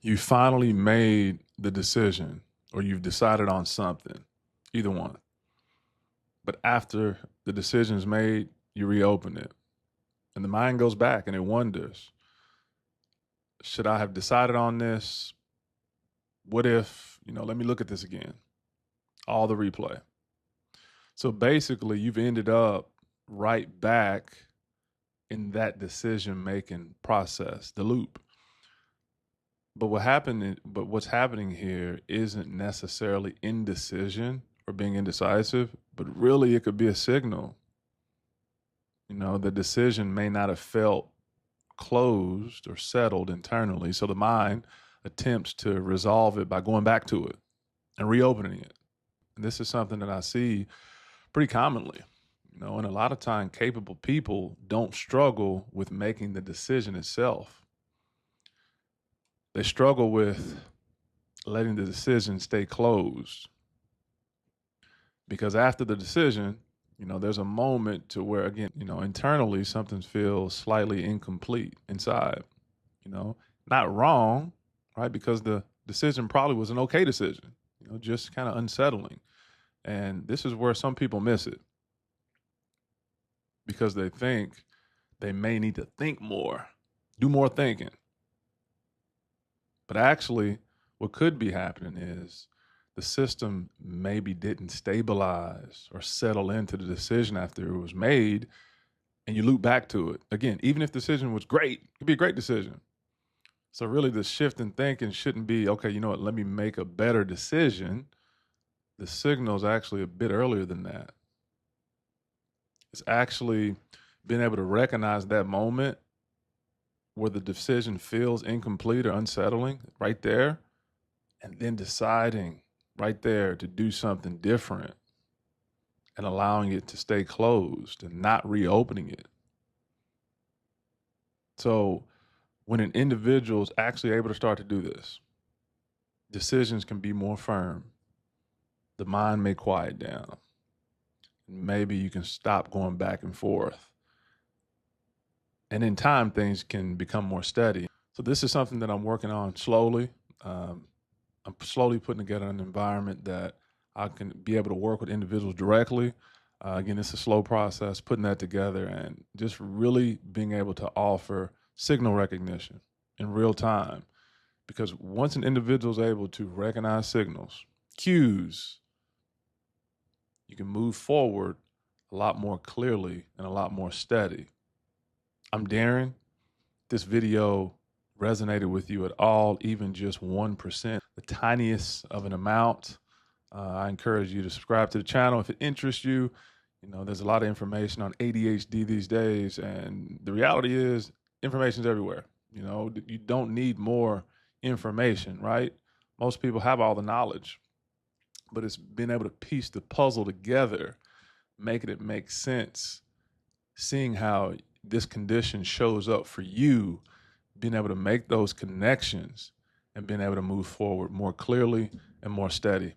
You finally made the decision or you've decided on something, either one. But after the decision is made, you reopen it. And the mind goes back and it wonders, should I have decided on this? What if, let me look at this again. All the replay. So basically, you've ended up right back in that decision-making process, the loop. But what's happening here isn't necessarily indecision or being indecisive, but really it could be a signal. The decision may not have felt closed or settled internally. So the mind attempts to resolve it by going back to it and reopening it. And this is something that I see pretty commonly. And a lot of time capable people don't struggle with making the decision itself. They struggle with letting the decision stay closed. Because after the decision, there's a moment to where, again, internally something feels slightly incomplete inside, not wrong, right? Because the decision probably was an okay decision, just kind of unsettling. And this is where some people miss it because they think they may need to think more, do more thinking. But actually, what could be happening is the system maybe didn't stabilize or settle into the decision after it was made, and you loop back to it. Again, even if the decision was great, it could be a great decision. So really the shift in thinking shouldn't be, okay, let me make a better decision. The signal is actually a bit earlier than that. It's actually being able to recognize that moment where the decision feels incomplete or unsettling right there, and then deciding right there to do something different and allowing it to stay closed and not reopening it. So when an individual is actually able to start to do this, decisions can be more firm. The mind may quiet down. Maybe you can stop going back and forth. And in time, things can become more steady. So this is something that I'm working on slowly. I'm slowly putting together an environment that I can be able to work with individuals directly. Again, it's a slow process, putting that together and just really being able to offer signal recognition in real time. Because once an individual is able to recognize signals, cues, you can move forward a lot more clearly and a lot more steady. I'm Darren. If this video resonated with you at all, even just 1%, the tiniest of an amount, I encourage you to subscribe to the channel. If it interests you, there's a lot of information on ADHD these days, and the reality is information's everywhere. You don't need more information, right? Most people have all the knowledge, but it's being able to piece the puzzle together, making it make sense, seeing how this condition shows up for you, being able to make those connections and being able to move forward more clearly and more steady.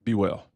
Be well.